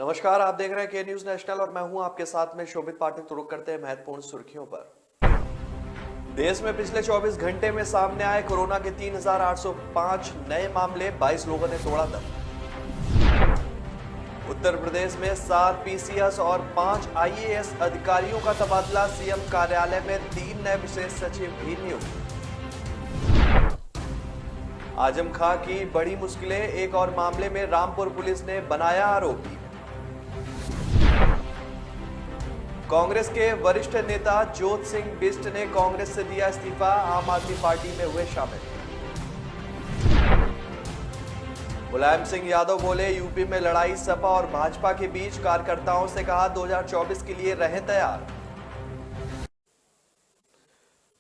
नमस्कार, आप देख रहे हैं के न्यूज नेशनल और मैं हूं आपके साथ में शोभित पाठक। तो रुक करते हैं महत्वपूर्ण सुर्खियों पर। देश में पिछले 24 घंटे में सामने आए कोरोना के 3,805 नए मामले, 22 लोगों ने तोड़ा दम। उत्तर प्रदेश में 7 पीसीएस और 5 आईएएस अधिकारियों का तबादला, सीएम कार्यालय में 3 नए विशेष सचिव भी नियुक्त। आजम खां की बड़ी मुश्किलें, एक और मामले में रामपुर पुलिस ने बनाया आरोपी। कांग्रेस के वरिष्ठ नेता ज्योत सिंह बिष्ट ने कांग्रेस से दिया इस्तीफा, आम आदमी पार्टी में हुए शामिल। मुलायम सिंह यादव बोले, यूपी में लड़ाई सपा और भाजपा के बीच, कार्यकर्ताओं से कहा 2024 के लिए रहें तैयार।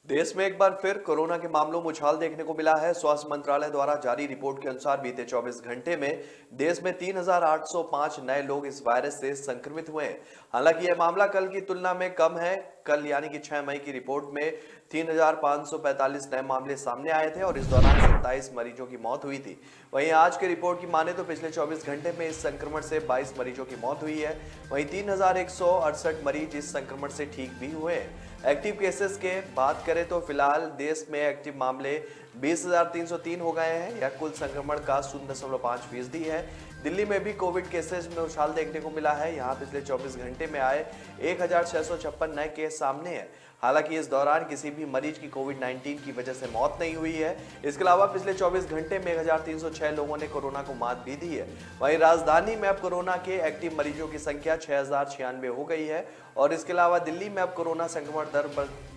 देश में एक बार फिर कोरोना के मामलों में उछाल देखने को मिला है। स्वास्थ्य मंत्रालय द्वारा जारी रिपोर्ट के अनुसार बीते 24 घंटे में देश में 3,805 नए लोग इस वायरस से संक्रमित हुए हैं। हालांकि यह मामला कल की तुलना में कम है। कल यानी कि 6 मई की रिपोर्ट में 3,545 नए मामले सामने आए थे और इस दौरान 27 मरीजों की मौत हुई थी। वहीं आज के रिपोर्ट की माने तो पिछले 24 घंटे में इस संक्रमण से 22 मरीजों की मौत हुई है। वहीं 3,168 मरीज इस संक्रमण से ठीक भी हुए हैं। एक्टिव केसेस के बात करें तो फिलहाल देश में एक्टिव मामले 20,303 हो गए हैं। यह कुल संक्रमण का 0.5% है। दिल्ली में भी कोविड केसेस में उछाल देखने को मिला है। यहां पिछले 24 घंटे में आए 1,656 नए केस सामने हैं। हालांकि इस दौरान किसी भी मरीज की कोविड-19 की वजह से मौत नहीं हुई है। इसके अलावा पिछले 24 घंटे में 1,306 लोगों ने कोरोना को मात भी दी है। वहीं राजधानी में अब कोरोना के एक्टिव मरीजों की संख्या 6,096 हो गई है और इसके अलावा दिल्ली में अब कोरोना संक्रमण दर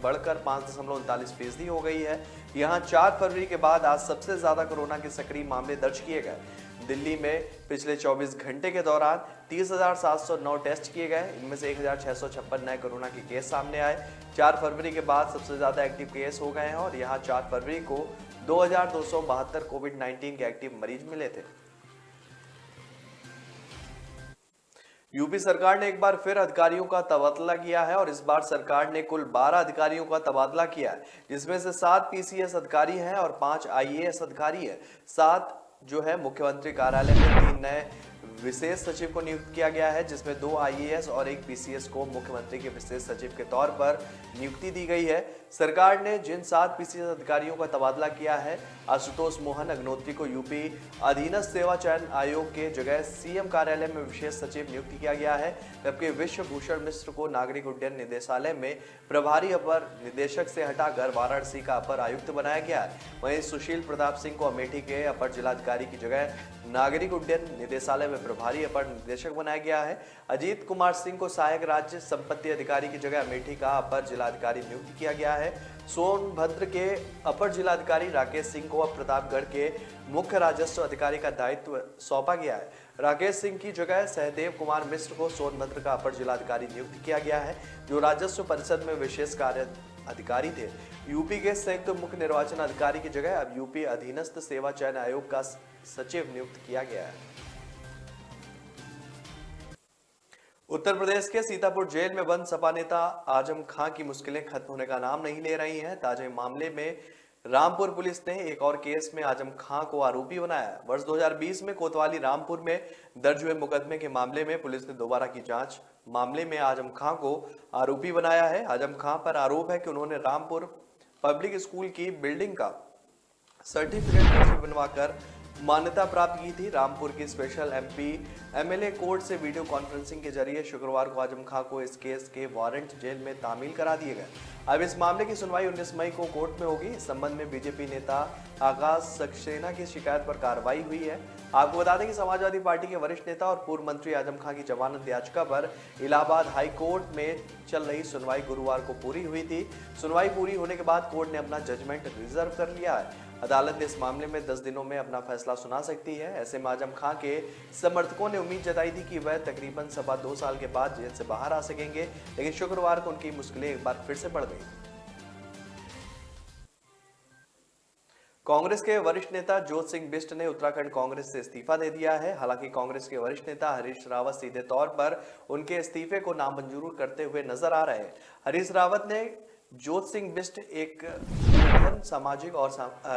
बढ़कर 5.39% हो गई है। यहाँ 4 फरवरी के बाद आज सबसे ज्यादा कोरोना के सक्रिय मामले दर्ज किए गए। दिल्ली में पिछले 24 घंटे के दौरान 30,709 टेस्ट किए गए। इनमें से 1,656 नए कोरोना के केस सामने आए। 4 फरवरी के बाद सबसे ज्यादा एक्टिव केस हो गए हैं और यहाँ 4 फरवरी को 2,272 कोविड-19 के एक्टिव मरीज मिले थे। यूपी सरकार ने एक बार फिर अधिकारियों का तबादला किया है और इस बार सरकार ने कुल 12 अधिकारियों का तबादला किया है, जिसमें से 7 पीसीएस अधिकारी हैं और 5 आईएएस अधिकारी हैं। 7 जो है मुख्यमंत्री कार्यालय में 3 नए विशेष सचिव को नियुक्त किया गया है, जिसमें 2 आईएएस और 1 पीसीएस को मुख्यमंत्री के विशेष सचिव के तौर पर नियुक्ति दी गई है। सरकार ने जिन 7 पीसीएस अधिकारियों का तबादला किया है, आशुतोष मोहन अग्नोत्री को यूपी अधीनस्थ सेवा चयन आयोग के जगह सीएम कार्यालय में विशेष सचिव नियुक्त किया गया है, जबकि विश्व भूषण मिश्र को नागरिक उड्डयन निदेशालय में प्रभारी अपर निदेशक से हटाकर वाराणसी का अपर आयुक्त बनाया गया है। वहीं सुशील प्रताप सिंह को अमेठी के अपर जिलाधिकारी की जगह नागरिक उड्डयन निदेशालय में प्रभारी अपर निदेशक बनाया गया है। अजीत कुमार सिंह को सहायक राज्य संपत्ति अधिकारी की जगह अमेठी का अपर जिलाधिकारी नियुक्त किया गया है। सोनभद्र के अपर जिलाधिकारी राकेश सिंह को अब प्रतापगढ़ के मुख्य राजस्व अधिकारी का दायित्व सौंपा गया है। राकेश सिंह की जगह सहदेव कुमार मिश्र को सोनभद्र का अपर जिलाधिकारी नियुक्त किया गया है, जो राजस्व परिषद में विशेष कार्य अधिकारी थे। यूपी के संयुक्त मुख्य निर्वाचन अधिकारी की जगह अब यूपी अधीनस्थ सेवा चयन आयोग का सचिव नियुक्त किया गया है। उत्तर प्रदेश के सीतापुर जेल में बंद सपा नेता आजम खां की मुश्किलें खत्म होने का नाम नहीं ले रही हैं। ताजा मामले में रामपुर पुलिस ने एक और केस में आजम खां को आरोपी बनाया। वर्ष 2020 में कोतवाली रामपुर में दर्ज हुए मुकदमे के मामले में पुलिस ने दोबारा की जांच मामले में आजम खां को आरोपी बनाया है। आजम खां पर आरोप है कि उन्होंने रामपुर पब्लिक स्कूल की बिल्डिंग का सर्टिफिकेट बनवाकर मान्यता प्राप्त की थी। रामपुर की स्पेशल एमपी एमएलए कोर्ट से वीडियो कॉन्फ्रेंसिंग के जरिए शुक्रवार को आजम खां को इस केस के वारंट जेल में तामील करा दिए गए। अब इस मामले की सुनवाई 19 मई को कोर्ट में होगी। इस संबंध में बीजेपी नेता आकाश सक्सेना की शिकायत पर कार्रवाई हुई है। आपको बता दें कि समाजवादी पार्टी के वरिष्ठ नेता और पूर्व मंत्री आजम खां की जमानत याचिका पर इलाहाबाद हाई कोर्ट में चल रही सुनवाई गुरुवार को पूरी हुई थी। सुनवाई पूरी होने के बाद कोर्ट ने अपना जजमेंट रिजर्व कर लिया है। अदालत इस मामले में 10 दिनों में अपना फैसला सुना सकती है। ऐसे में आजम खां के समर्थकों ने उम्मीद जताई थी कि वह तकरीबन 2 साल के बाद जेल से बाहर आ सकेंगे, लेकिन शुक्रवार को उनकी मुश्किलें एक बार फिर से बढ़ गई। कांग्रेस के वरिष्ठ नेता ज्योत सिंह बिष्ट ने उत्तराखंड कांग्रेस से इस्तीफा दे दिया है। हालांकि कांग्रेस के वरिष्ठ नेता हरीश रावत सीधे तौर पर उनके इस्तीफे को नामंजूर करते हुए नजर आ रहे हैं। हरीश रावत ने ज्योत सिंह बिष्ट एक सामाजिक और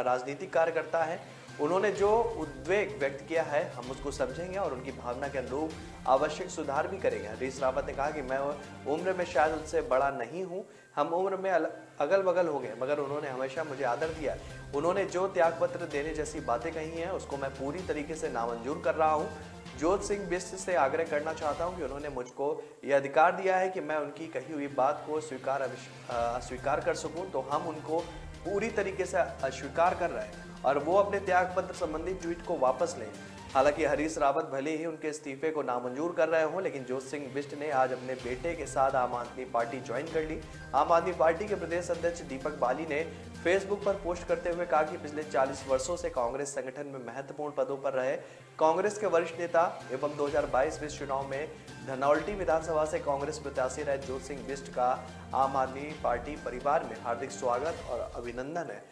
राजनीतिक कार्यकर्ता है। उन्होंने जो उद्वेग व्यक्त किया है हम उसको समझेंगे और उनकी भावना के अनुरूप आवश्यक सुधार भी करेंगे। हरीश रावत ने कहा कि मैं उम्र में शायद उनसे बड़ा नहीं हूं, हम उम्र में अगल बगल हो गए, मगर उन्होंने हमेशा मुझे आदर दिया। उन्होंने जो त्याग पत्र देने जैसी बातें कही हैं उसको मैं पूरी तरीके से नामंजूर कर रहा हूं। जोत सिंह बिष्ट से आग्रह करना चाहता हूं कि उन्होंने मुझको यह अधिकार दिया है कि मैं उनकी कही हुई बात को अस्वीकार कर सकूं, तो हम उनको पूरी तरीके से अस्वीकार कर रहे हैं और वो अपने त्याग पत्र संबंधी ट्वीट को वापस लें। हालांकि हरीश रावत भले ही उनके इस्तीफे को नामंजूर कर रहे हों, लेकिन जोत सिंह बिष्ट ने आज अपने बेटे के साथ आम आदमी पार्टी ज्वाइन कर ली। आम आदमी पार्टी के प्रदेश अध्यक्ष दीपक बाली ने फेसबुक पर पोस्ट करते हुए कहा कि पिछले 40 वर्षों से कांग्रेस संगठन में महत्वपूर्ण पदों पर रहे कांग्रेस के वरिष्ठ नेता एवं 2022 विश्व चुनाव में धनौल्टी विधानसभा से कांग्रेस प्रत्याशी रहे जोत सिंह बिष्ट का आम आदमी पार्टी परिवार में हार्दिक स्वागत और अभिनंदन है।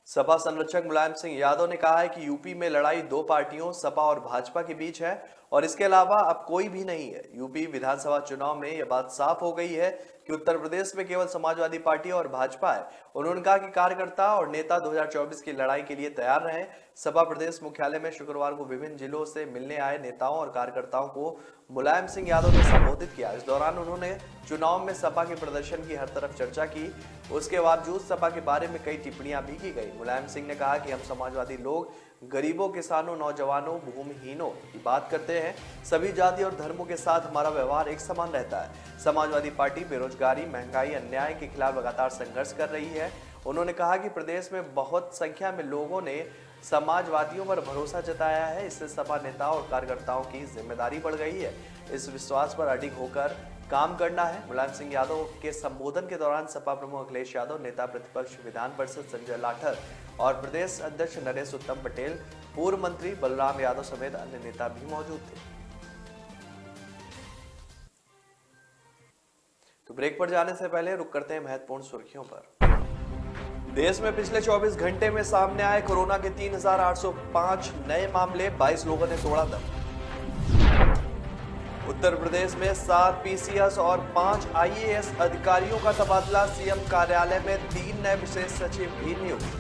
सपा संरक्षक मुलायम सिंह यादव ने कहा है कि यूपी में लड़ाई दो पार्टियों सपा और भाजपा के बीच है और इसके अलावा अब कोई भी नहीं है। यूपी विधानसभा चुनाव में यह बात साफ हो गई है कि उत्तर प्रदेश में केवल समाजवादी पार्टी और भाजपा है। उन्होंने कहा कि कार्यकर्ता और नेता 2024 की लड़ाई के लिए तैयार रहे। सपा प्रदेश मुख्यालय में शुक्रवार को विभिन्न जिलों से मिलने आए नेताओं और कार्यकर्ताओं को मुलायम सिंह यादव ने संबोधित किया। इस दौरान उन्होंने चुनाव में सपा के प्रदर्शन की हर तरफ चर्चा की। उसके बावजूद सपा के बारे में कई टिप्पणियां भी की गई। मुलायम सिंह ने कहा कि हम समाजवादी लोग गरीबों, किसानों, नौजवानों, भूमिहीनों की बात करते हैं। सभी जाति और धर्मों के साथ हमारा व्यवहार एक समान रहता है। समाजवादी पार्टी बेरोजगारी, महंगाई, अन्याय के खिलाफ लगातार संघर्ष कर रही है। उन्होंने कहा कि प्रदेश में बहुत संख्या में लोगों ने समाजवादियों पर भरोसा जताया है। इससे सपा नेताओं और कार्यकर्ताओं की जिम्मेदारी बढ़ गई है। इस विश्वास पर अडिग होकर काम करना है। मुलायम सिंह यादव के संबोधन के दौरान सपा प्रमुख अखिलेश यादव, नेता प्रतिपक्ष विधान परिषद संजय लाठर और प्रदेश अध्यक्ष नरेश उत्तम पटेल, पूर्व मंत्री बलराम यादव समेत अन्य नेता भी मौजूद थे। तो ब्रेक पर जाने से पहले रुक करते हैं महत्वपूर्ण सुर्खियों पर। देश में पिछले 24 घंटे में सामने आए कोरोना के 3,805 नए मामले, 22 लोगों ने तोड़ा दम। उत्तर प्रदेश में 7 पीसीएस और 5 आईएएस अधिकारियों का तबादला, सीएम कार्यालय में 3 नए विशेष सचिव भी नियुक्त।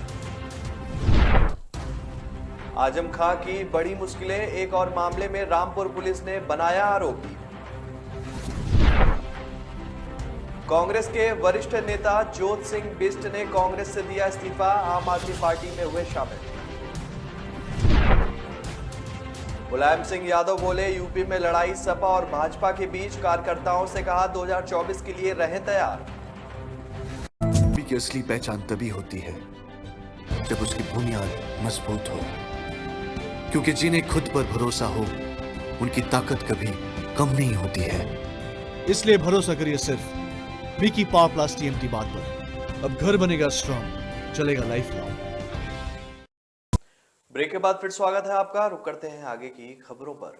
आजम खां की बड़ी मुश्किलें, एक और मामले में रामपुर पुलिस ने बनाया आरोपी। कांग्रेस के वरिष्ठ नेता जोत सिंह बिष्ट ने कांग्रेस से दिया इस्तीफा, आम आदमी पार्टी में हुए शामिल। मुलायम सिंह यादव बोले, यूपी में लड़ाई सपा और भाजपा के बीच, कार्यकर्ताओं से कहा 2024 के लिए रहें तैयार। यूपी की असली पहचान तभी होती है जब उसकी बुनियाद मजबूत हो, क्योंकि जिन्हें खुद पर भरोसा हो उनकी ताकत कभी कम नहीं होती है। इसलिए भरोसा करिए सिर्फ विकी पावर प्लस टीएमटी बात पर। अब घर बनेगा स्ट्रॉन्ग, चलेगा लाइफ लॉन्ग। ब्रेक के बाद फिर स्वागत है आपका। रुक करते हैं आगे की खबरों पर।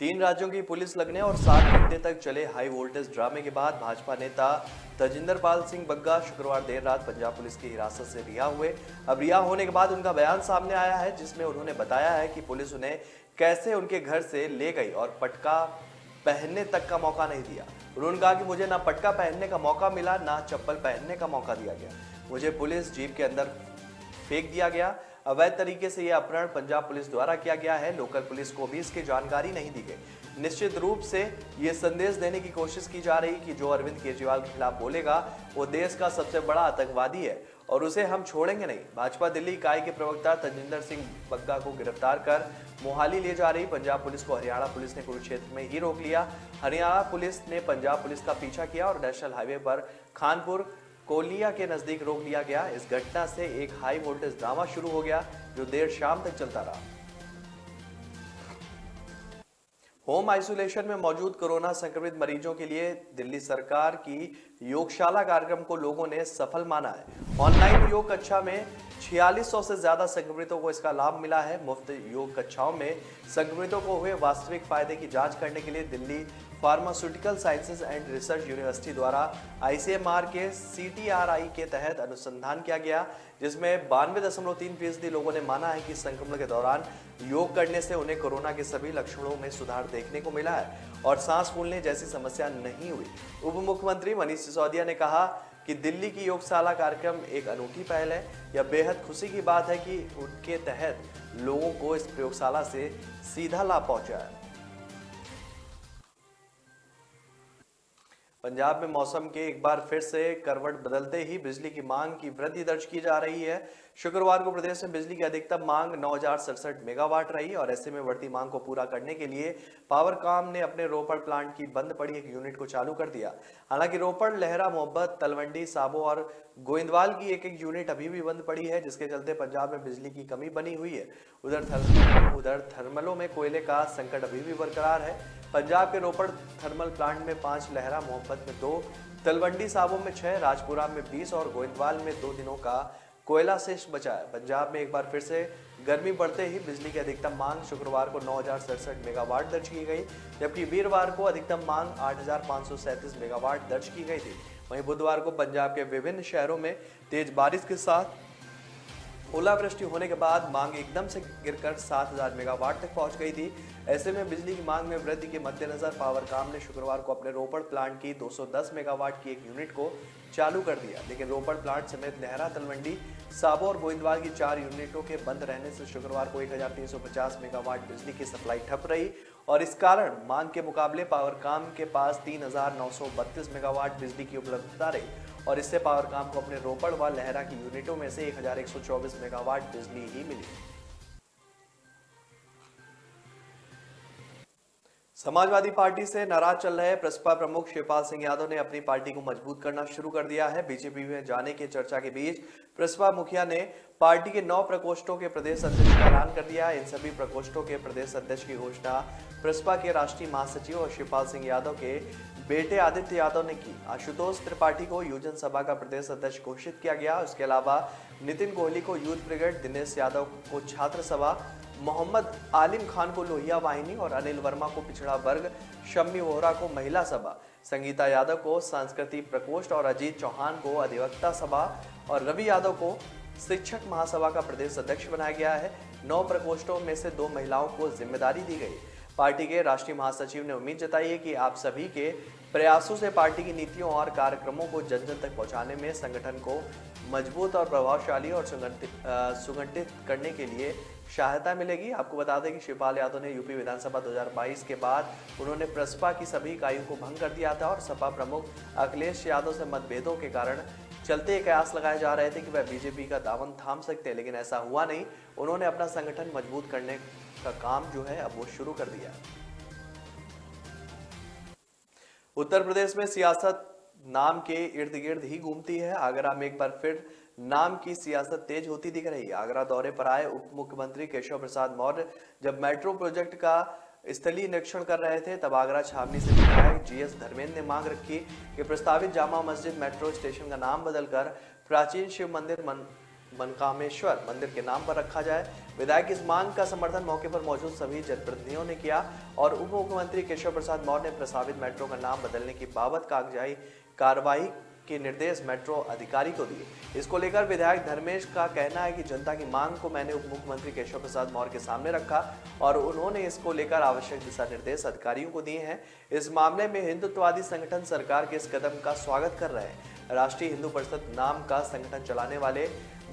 3 राज्यों की पुलिस लगने और 7 घंटे तक चले हाई वोल्टेज ड्रामे के बाद भाजपा नेता तजिंदर पाल सिंह बग्गा शुक्रवार देर रात पंजाब पुलिस की हिरासत से रिहा हुए। अब रिहा होने के बाद उनका बयान सामने आया है, जिसमें उन्होंने बताया है कि पुलिस उन्हें कैसे उनके घर से ले गई और पटका पहनने तक का मौका नहीं दिया। उन्होंने कहा कि मुझे ना पटका पहनने का मौका मिला, ना चप्पल पहनने का मौका दिया गया। मुझे पुलिस जीप के अंदर फेंक दिया गया। अवैध तरीके से यह अपहरण पंजाब पुलिस द्वारा किया गया है। लोकल पुलिस को भी इसकी जानकारी नहीं दी गई। निश्चित रूप से यह संदेश देने की कोशिश की जा रही कि जो अरविंद केजरीवाल के खिलाफ बोलेगा वो देश का सबसे बड़ा आतंकवादी है और उसे हम छोड़ेंगे नहीं। भाजपा दिल्ली इकाई के प्रवक्ता तजिंदर सिंह बग्गा को गिरफ्तार कर मोहाली ले जा रही पंजाब पुलिस को हरियाणा पुलिस ने कुरुक्षेत्र में ही रोक लिया। हरियाणा पुलिस ने पंजाब पुलिस का पीछा किया और नेशनल हाईवे पर खानपुर कोलिया के नजदीक रोक लिया गया। इस घटना से एक हाई वोल्टेज ड्रामा शुरू हो गया जो देर शाम तक चलता रहा। होम आइसोलेशन में मौजूद कोरोना संक्रमित मरीजों के लिए दिल्ली सरकार की योगशाला कार्यक्रम को लोगों ने सफल माना है। ऑनलाइन योग कक्षा में 4600 से ज्यादा संक्रमितों को इसका लाभ मिला है। मुफ्त योग कक्षाओं में संक्रमितों को हुए वास्तविक फायदे की जांच करने के लिए Delhi pharmaceutical sciences and research university द्वारा ICMR के CTRI के तहत अनुसंधान किया गया, जिसमें 92.3% लोगों ने माना है कि संक्रमण के दौरान योग करने से उन्हें कोरोना के सभी लक्षणों में सुधार देखने को मिला है और सांस फूलने जैसी समस्या नहीं हुई। उप मुख्यमंत्री मनीष सिसोदिया ने कहा कि दिल्ली की योगशाला कार्यक्रम एक अनूठी पहल है। यह बेहद खुशी की बात है कि उनके तहत लोगों को इस प्रयोगशाला से सीधा लाभ पहुंचा है। पंजाब में मौसम के एक बार फिर से करवट बदलते ही बिजली की मांग की वृद्धि दर्ज की जा रही है। शुक्रवार को प्रदेश में बिजली की अधिकतम मांग 9067 मेगावाट रही और ऐसे में बढ़ती मांग को पूरा करने के लिए पावरकॉम ने अपने रोपड़ प्लांट की बंद पड़ी एक यूनिट को चालू कर दिया। हालांकि रोपड़, लहरा, मोहब्बत, तलवंडी साबो और गोइंदवाल की एक एक यूनिट अभी भी बंद पड़ी है, जिसके चलते पंजाब में बिजली की कमी बनी हुई है। उधर थर्मलों में कोयले का संकट अभी भी बरकरार है। पंजाब के रोपड़ थर्मल प्लांट में 5, लहरा मोहब्बत में 2, तलवंडी साबो में 6, राजपुरा में 20 और गोइंदवाल में 2 दिनों का कोयला शेष बचा है। पंजाब में एक बार फिर से गर्मी बढ़ते ही बिजली की अधिकतम मांग शुक्रवार को 9067 मेगावाट दर्ज की गई, जबकि वीरवार को अधिकतम मांग 8537 मेगावाट दर्ज की गई थी। वहीं बुधवार को पंजाब के विभिन्न शहरों में तेज बारिश के साथ ओलावृष्टि होने के बाद मांग एकदम से गिरकर 7000 मेगावाट तक पहुंच गई थी। ऐसे में बिजली की मांग में वृद्धि के मद्देनजर पावरकॉम ने शुक्रवार को अपने रोपड़ प्लांट की 210 मेगावाट की एक यूनिट को चालू कर दिया, लेकिन रोपड़ प्लांट समेत लहरा, तलवंडी साबो और गोइंदवाल की 4 यूनिटों के बंद रहने से शुक्रवार को 1350 मेगावाट बिजली की सप्लाई ठप रही और इस कारण मांग के मुकाबले पावरकॉम के पास 3932 मेगावाट बिजली की उपलब्धता रही और इससे पावरकॉम को अपने रोपड़ व लहरा की यूनिटों में से 1124 मेगावाट बिजली ही मिली। समाजवादी पार्टी से नाराज चल रहे प्रसपा प्रमुख शिवपाल सिंह यादव ने अपनी पार्टी को मजबूत करना शुरू कर दिया है। बीजेपी में जाने की चर्चा के बीच प्रसपा मुखिया ने पार्टी के 9 प्रकोष्ठों के प्रदेश अध्यक्ष का ऐलान कर दिया। इन सभी प्रकोष्ठों के प्रदेश अध्यक्ष की घोषणा प्रसपा के राष्ट्रीय महासचिव और शिवपाल सिंह यादव के बेटे आदित्य यादव ने की। आशुतोष त्रिपाठी को युवजन सभा का प्रदेश अध्यक्ष घोषित किया गया। उसके अलावा नितिन कोहली को यूथ ब्रिगेड, दिनेश यादव को छात्र सभा, मोहम्मद आलिम खान को लोहिया वाहिनी और अनिल वर्मा को पिछड़ा वर्ग, शम्मी वोहरा को महिला सभा, संगीता यादव को सांस्कृतिक प्रकोष्ठ और अजीत चौहान को अधिवक्ता सभा और रवि यादव को शिक्षक महासभा का प्रदेश अध्यक्ष बनाया गया है। 9 प्रकोष्ठों में से 2 महिलाओं को जिम्मेदारी दी गई। पार्टी के राष्ट्रीय महासचिव ने उम्मीद जताई है कि आप सभी के प्रयासों से पार्टी की नीतियों और कार्यक्रमों को जन जन तक पहुंचाने में संगठन को मजबूत और प्रभावशाली और सुगठित करने के लिए सहायता मिलेगी। आपको बता दें कि शिवपाल यादव ने यूपी विधानसभा 2022 के बाद उन्होंने प्रसपा की सभी इकाइयों को भंग कर दिया था और सपा प्रमुख अखिलेश यादव से मतभेदों के कारण चलते कयास लगाए जा रहे थे कि वह बीजेपी का दामन थाम सकते हैं, लेकिन ऐसा हुआ नहीं। उन्होंने अपना संगठन मजबूत करने का काम जो है अब वो शुरू कर दिया। उत्तर प्रदेश में सियासत नाम के इर्द गिर्द ही घूमती है। आगरा में एक बार फिर नाम की सियासत तेज होती दिख रही है। आगरा दौरे पर आए उप मुख्यमंत्री केशव प्रसाद मौर्य जब मेट्रो प्रोजेक्ट का स्थलीय निरीक्षण कर रहे थे, तब आगरा छावनी से विधायक GS धर्मेंद्र ने मांग रखी कि प्रस्तावित जामा मस्जिद मेट्रो स्टेशन का नाम बदलकर प्राचीन शिव मंदिर मनकामेश्वर मंदिर के नाम पर रखा जाए। विधायक की इस मांग का समर्थन मौके पर मौजूद सभी जनप्रतिनिधियों ने किया और उप मुख्यमंत्री केशव प्रसाद मौर्य ने प्रस्तावित मेट्रो का नाम बदलने की बाबत कागजाई कार्रवाई के निर्देश मेट्रो अधिकारी को दिए। इसको लेकर विधायक धर्मेश का कहना है कि जनता की मांग को मैंने उप मुख्यमंत्री केशव प्रसाद मौर्य के सामने रखा और उन्होंने इसको लेकर आवश्यक दिशा निर्देश अधिकारियों को दिए हैं। इस मामले में हिंदुत्ववादी संगठन सरकार के इस कदम का स्वागत कर रहे हैं। राष्ट्रीय हिंदू परिषद नाम का संगठन चलाने वाले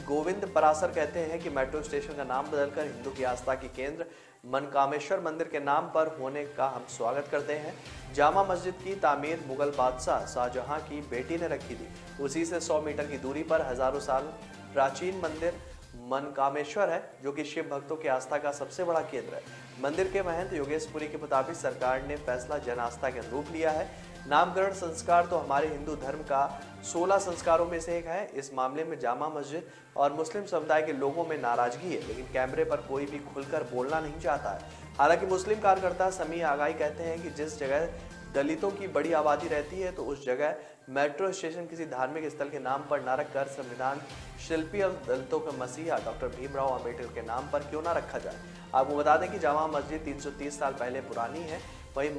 गोविंद परासर कहते हैं कि मेट्रो स्टेशन का नाम बदलकर हिंदू की आस्था की केंद्र मनकामेश्वर मंदिर के नाम पर होने का हम स्वागत करते हैं। जामा मस्जिद की तामीर मुगल बादशाह शाहजहां की बेटी ने रखी थी। उसी से 100 मीटर की दूरी पर हजारों साल प्राचीन मंदिर मनकामेश्वर है, जो कि शिव भक्तों की आस्था का सबसे बड़ा केंद्र है। मंदिर के महंत योगेश पुरी के मुताबिक सरकार ने फैसला जन आस्था के अनुरूप लिया है। नामकरण संस्कार तो हमारे हिंदू धर्म का 16 संस्कारों में से एक है। इस मामले में जामा मस्जिद और मुस्लिम समुदाय के लोगों में नाराजगी है, लेकिन कैमरे पर कोई भी खुलकर बोलना नहीं चाहता है। हालांकि मुस्लिम कार्यकर्ता समी आगाई कहते हैं कि जिस जगह दलितों की बड़ी आबादी रहती है तो उस जगह मेट्रो स्टेशन किसी धार्मिक स्थल के नाम पर न रखकर संविधान शिल्पी और दलितों के मसीहा डॉक्टर भीमराव अंबेडकर के नाम पर क्यों ना रखा जाए। आपको बता दें कि जामा मस्जिद 330 साल पहले पुरानी है। वहीं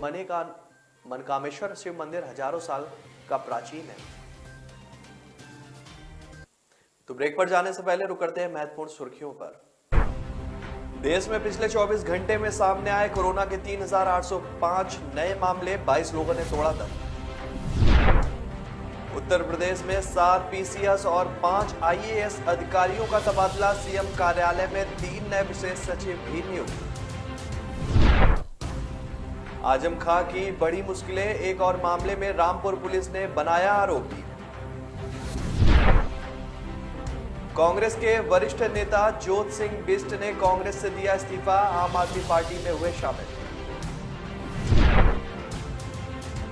मनकामेश्वर शिव मंदिर हजारों साल का प्राचीन है। तो ब्रेक पर जाने से पहले रुक करते हैं महत्वपूर्ण सुर्खियों पर। देश में पिछले 24 घंटे में सामने आए कोरोना के 3,805 नए मामले, 22 लोगों ने तोड़ा दम। उत्तर प्रदेश में 7 पीसीएस और 5 आईएएस अधिकारियों का तबादला, सीएम कार्यालय में 3 नए विशेष सचिव भी नियुक्त। आजम खां की बड़ी मुश्किलें, एक और मामले में रामपुर पुलिस ने बनाया आरोपी। कांग्रेस के वरिष्ठ नेता ज्योत सिंह बिष्ट ने कांग्रेस से दिया इस्तीफा, आम आदमी पार्टी में हुए शामिल।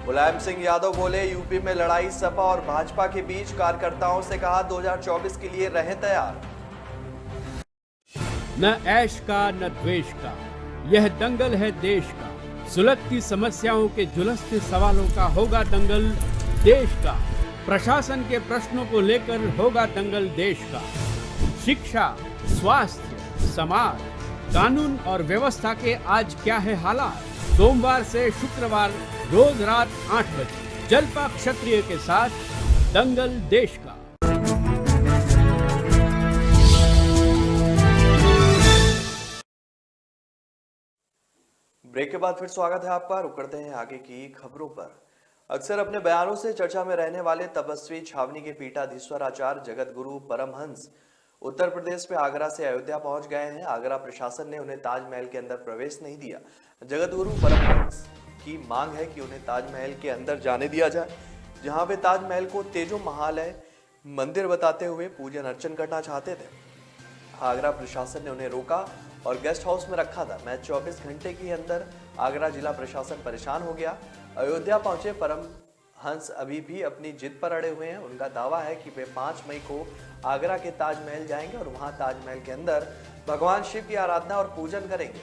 मुलायम सिंह यादव बोले, यूपी में लड़ाई सपा और भाजपा के बीच, कार्यकर्ताओं से कहा 2024 के लिए रहें तैयार। न ऐश का न द्वेष का, यह दंगल है देश का। सुलगती समस्याओं के जुलसते सवालों का होगा दंगल देश का। प्रशासन के प्रश्नों को लेकर होगा दंगल देश का। शिक्षा, स्वास्थ्य, समाज, कानून और व्यवस्था के आज क्या है हालात। सोमवार से शुक्रवार रोज रात 8 बजे जलपा क्षत्रिय के साथ दंगल देश का। ब्रेक के बाद फिर स्वागत है आपका। रुक करते हैं आगे की खबरों पर। अक्सर अपने बयानों से चर्चा में रहने वाले तपस्वी छावनी के पीठाधीश्वर आचार्य जगत गुरु परमहंस उत्तर प्रदेश में आगरा से अयोध्या पहुंच गए हैं। आगरा प्रशासन ने उन्हें ताजमहल के अंदर प्रवेश नहीं दिया। जगत गुरु परमहंस की मांग है कि उन्हें ताजमहल के अंदर जाने दिया जाए, जहां वे ताजमहल को तेजो महालय मंदिर बताते हुए पूजन अर्चन करना चाहते थे। आगरा प्रशासन ने उन्हें रोका और गेस्ट हाउस में रखा था। मैं 24 घंटे के अंदर आगरा जिला प्रशासन परेशान हो गया। अयोध्या पहुंचे परमहंस अभी भी अपनी जिद पर अड़े हुए हैं। उनका दावा है कि वे 5 मई को आगरा के ताजमहल जाएंगे और वहां ताजमहल के अंदर भगवान शिव की आराधना और पूजन करेंगे।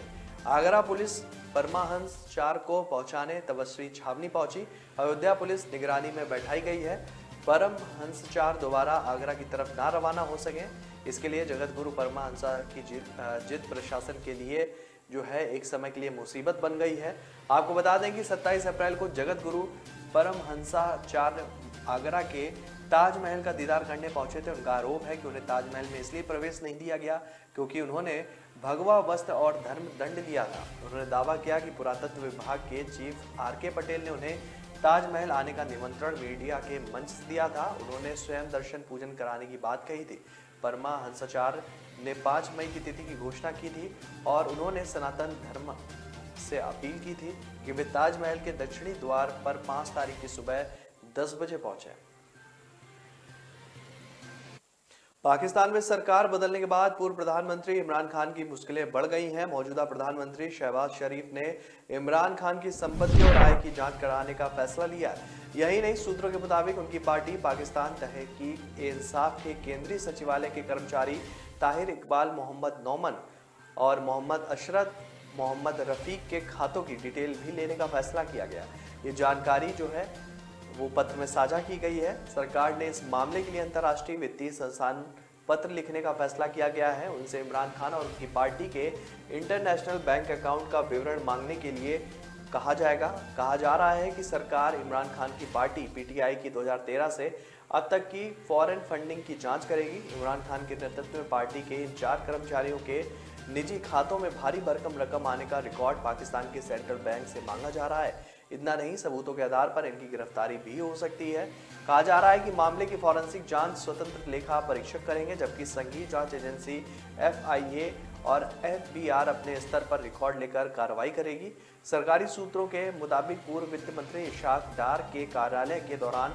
आगरा पुलिस परमहंस 4 को पहुंचाने तपस्वी छावनी पहुंची। अयोध्या पुलिस निगरानी में बैठाई गई है। परमहंस 4 दोबारा आगरा की तरफ ना रवाना हो सके, इसके लिए जगत गुरु परमहंस की जिद प्रशासन के लिए जो है एक समय के लिए मुसीबत बन गई है। आपको बता दें कि 27 अप्रैल को जगत गुरु परमहंसाचार्य आगरा के ताजमहल का दीदार करने पहुंचे थे। उनका आरोप है कि उन्हें ताजमहल में इसलिए प्रवेश नहीं दिया गया क्योंकि उन्होंने भगवा वस्त्र और धर्म दंड लिया था। उन्होंने दावा किया कि पुरातत्व विभाग के चीफ आर.के. पटेल ने उन्हें ताजमहल आने का निमंत्रण मीडिया के मंच से दिया था। उन्होंने स्वयं दर्शन पूजन कराने की बात कही थी। परमहंसाचार्य ने 5 मई की तिथि की घोषणा की थी और उन्होंने सनातन धर्म से अपील की थी कि वे ताजमहल के दक्षिणी द्वार पर 5 तारीख की सुबह 10 बजे पहुंचे। पाकिस्तान में सरकार बदलने के बाद पूर्व प्रधानमंत्री इमरान खान की मुश्किलें बढ़ गई हैं। मौजूदा प्रधानमंत्री शहबाज शरीफ ने इमरान खान की संपत्ति और आय की जांच कराने का फैसला लिया है। यही नहीं, सूत्रों के मुताबिक उनकी पार्टी पाकिस्तान तहकीक-ए-इंसाफ के केंद्रीय सचिवालय के कर्मचारी ताहिर इकबाल, मोहम्मद नौमन और मोहम्मद अशरफ मोहम्मद रफीक के खातों की डिटेल भी लेने का फैसला किया गया। ये जानकारी जो है वो पत्र में साझा की गई है। सरकार ने इस मामले के लिए अंतर्राष्ट्रीय वित्तीय संस्थान पत्र लिखने का फैसला किया गया है। उनसे इमरान खान और उनकी पार्टी के इंटरनेशनल बैंक अकाउंट का विवरण मांगने के लिए कहा जाएगा। कहा जा रहा है कि सरकार इमरान खान की पार्टी पीटीआई की 2013 से अब तक की फॉरेन फंडिंग की जांच करेगी। इमरान खान के नेतृत्व में पार्टी के इन 4 कर्मचारियों के निजी खातों में भारी भरकम रकम आने का रिकॉर्ड पाकिस्तान के सेंट्रल बैंक से मांगा जा रहा है। इतना नहीं, सबूतों के आधार पर इनकी गिरफ्तारी भी हो सकती है। कहा जा रहा है कि मामले की फॉरेंसिक जांच स्वतंत्र लेखा परीक्षक करेंगे, जबकि संघीय जांच एजेंसी FIA और FBR अपने स्तर पर रिकॉर्ड लेकर कार्रवाई करेगी। सरकारी सूत्रों के मुताबिक पूर्व वित्त मंत्री इशाक डार के कार्यालय के दौरान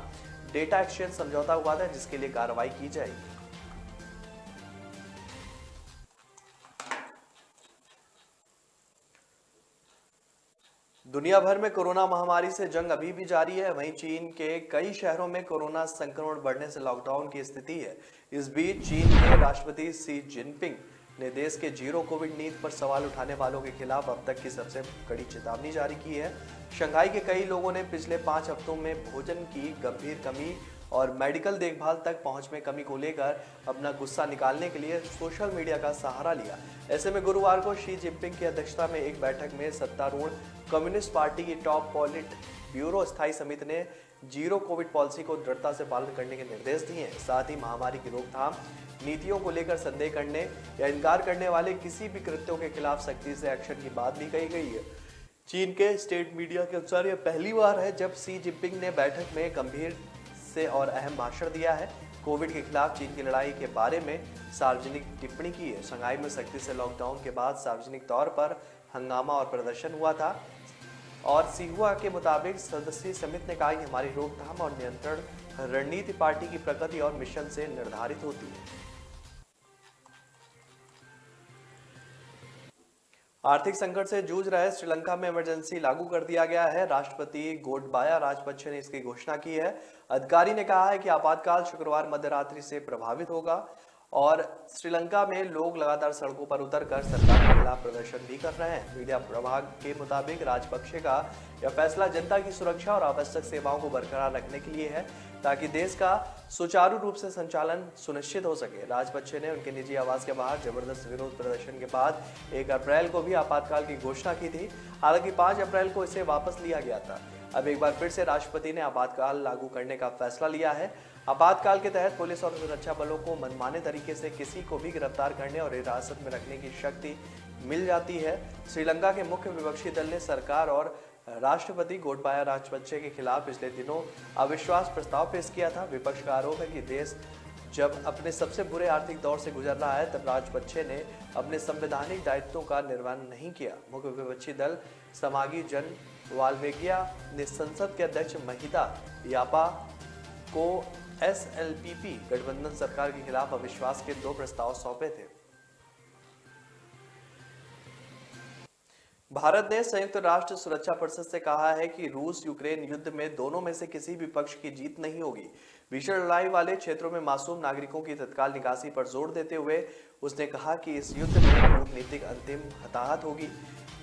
डेटा एक्सचेंज समझौता हुआ था, जिसके लिए कार्रवाई की जाएगी। दुनिया भर में कोरोना महामारी से जंग अभी भी जारी है। वहीं चीन के कई शहरों में कोरोना संक्रमण बढ़ने से लॉकडाउन की स्थिति है। इस बीच चीन के राष्ट्रपति शी जिनपिंग ने देश के जीरो कोविड नीति पर सवाल उठाने वालों के खिलाफ अब तक की सबसे कड़ी चेतावनी जारी की है। शंघाई के कई लोगों ने पिछले 5 हफ्तों में भोजन की गंभीर कमी और मेडिकल देखभाल तक पहुंच में कमी को लेकर अपना गुस्सा निकालने के लिए सोशल मीडिया का सहारा लिया। ऐसे में गुरुवार को शी जिनपिंग की अध्यक्षता में एक बैठक में सत्तारूढ़ कम्युनिस्ट पार्टी की टॉप पॉलिट ब्यूरो स्थायी समिति ने जीरो कोविड पॉलिसी को दृढ़ता से पालन करने के निर्देश दिए हैं। साथ ही महामारी की रोकथाम नीतियों को लेकर संदेह करने या इनकार करने वाले किसी भी कृत्यों के खिलाफ सख्ती से एक्शन की बात भी कही गई है। चीन के स्टेट मीडिया के अनुसार यह पहली बार है जब शी जिनपिंग ने बैठक में गंभीर से और अहम भाषण दिया है। कोविड के खिलाफ चीन की लड़ाई के बारे में सार्वजनिक टिप्पणी की है। शंघाई में सख्ती से लॉकडाउन के बाद सार्वजनिक तौर पर हंगामा और प्रदर्शन हुआ था और सिहुआ के मुताबिक सदस्यीय समिति ने कहा कि हमारी रोकथाम और नियंत्रण रणनीति पार्टी की प्रगति और मिशन से निर्धारित होती है। आर्थिक संकट से जूझ रहे श्रीलंका में इमरजेंसी लागू कर दिया गया है। राष्ट्रपति गोटबाया राजपक्षे ने इसकी घोषणा की है। अधिकारी ने कहा है कि आपातकाल शुक्रवार मध्यरात्रि से प्रभावित होगा और श्रीलंका में लोग लगातार सड़कों पर उतरकर सरकार के खिलाफ प्रदर्शन भी कर रहे हैं। मीडिया प्रभाग के मुताबिक राजपक्षे का यह फैसला जनता की सुरक्षा और आवश्यक सेवाओं को बरकरार रखने के लिए है ताकि देश का सुचारू रूप से संचालन सुनिश्चित हो सके। राजपक्षे ने उनके निजी आवास के बाहर जबरदस्त विरोध प्रदर्शन के बाद 1 अप्रैल को भी आपातकाल की घोषणा की थी। हालांकि 5 अप्रैल को इसे वापस लिया गया था। अब एक बार फिर से राष्ट्रपति ने आपातकाल लागू करने का फैसला लिया है। आपातकाल के तहत पुलिस और सुरक्षा बलों को मनमाने तरीके से किसी को भी गिरफ्तार करने और हिरासत में रखने की शक्ति मिल जाती है। श्रीलंका के मुख्य विपक्षी दल ने सरकार और राष्ट्रपति गोटबाया राजपक्षे के खिलाफ पिछले दिनों अविश्वास प्रस्ताव पेश किया था। विपक्ष का आरोप है कि देश जब अपने सबसे बुरे आर्थिक दौर से गुजर रहा है तब राजपक्षे ने अपने संवैधानिक दायित्वों का निर्वहन नहीं किया। मुख्य विपक्षी दल समागी जन वाल्मीकिया ने संसद के अध्यक्ष महिदा यापा को SLPP गठबंधन सरकार के खिलाफ अविश्वास के 2 प्रस्ताव सौंपे थे। भारत ने संयुक्त राष्ट्र सुरक्षा परिषद से कहा है कि रूस यूक्रेन युद्ध में दोनों में से किसी भी पक्ष की जीत नहीं होगी। भीषण लड़ाई वाले क्षेत्रों में मासूम नागरिकों की तत्काल निकासी पर जोर देते हुए उसने कहा कि इस युद्ध में कूटनीतिक अंतिम हताहत होगी।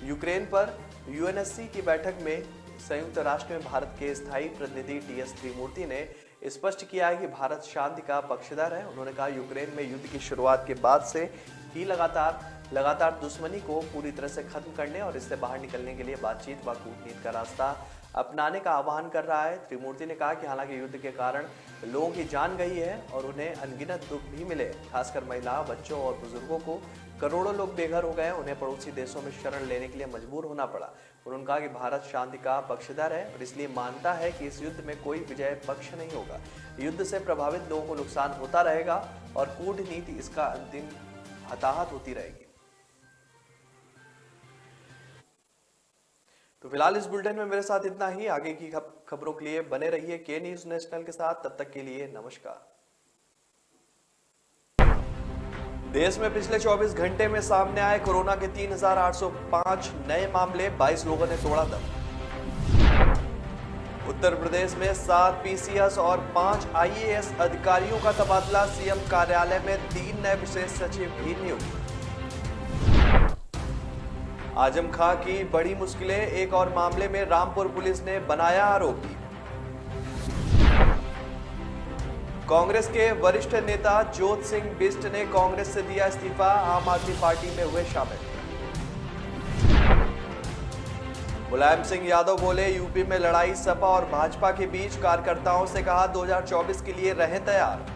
यूक्रेन पर UNSC की बैठक में संयुक्त राष्ट्र में भारत के स्थायी प्रतिनिधि TS त्रिमूर्ति ने स्पष्ट किया है कि भारत शांति का पक्षधर है। उन्होंने कहा यूक्रेन में युद्ध की शुरुआत के बाद से ही लगातार दुश्मनी को पूरी तरह से खत्म करने और इससे बाहर निकलने के लिए बातचीत व कूटनीति का रास्ता अपनाने का आह्वान कर रहा है। त्रिमूर्ति ने कहा कि हालांकि युद्ध के कारण लोगों की जान गई है और उन्हें अनगिनत दुख भी मिले, खासकर महिलाओं, बच्चों और बुजुर्गों को करोड़ों लोग बेघर हो गए, उन्हें पड़ोसी देशों में शरण लेने के लिए मजबूर होना पड़ा। उन्होंने कहा कि भारत शांति का पक्षधर है और इसलिए मानता है कि इस युद्ध में कोई विजय पक्ष नहीं होगा। युद्ध से प्रभावित लोगों को नुकसान होता रहेगा और कूटनीति इसका अंतिम हताहत होती रहेगी। तो फिलहाल इस बुलेटिन में मेरे साथ इतना ही। आगे की खबरों के लिए बने रहिए के न्यूज नेशनल के साथ। तब तक के लिए नमस्कार। देश में पिछले 24 घंटे में सामने आए कोरोना के 3,805 नए मामले, 22 लोगों ने तोड़ा दम। उत्तर प्रदेश में 7 PCS और 5 IAS अधिकारियों का तबादला, CM कार्यालय में 3 नए विशेष सचिव भी नियुक्त। आजम खां की बड़ी मुश्किलें, एक और मामले में रामपुर पुलिस ने बनाया आरोपी। कांग्रेस के वरिष्ठ नेता ज्योत सिंह बिष्ट ने कांग्रेस से दिया इस्तीफा, आम आदमी पार्टी में हुए शामिल। मुलायम सिंह यादव बोले यूपी में लड़ाई सपा और भाजपा के बीच, कार्यकर्ताओं से कहा 2024 के लिए रहें तैयार।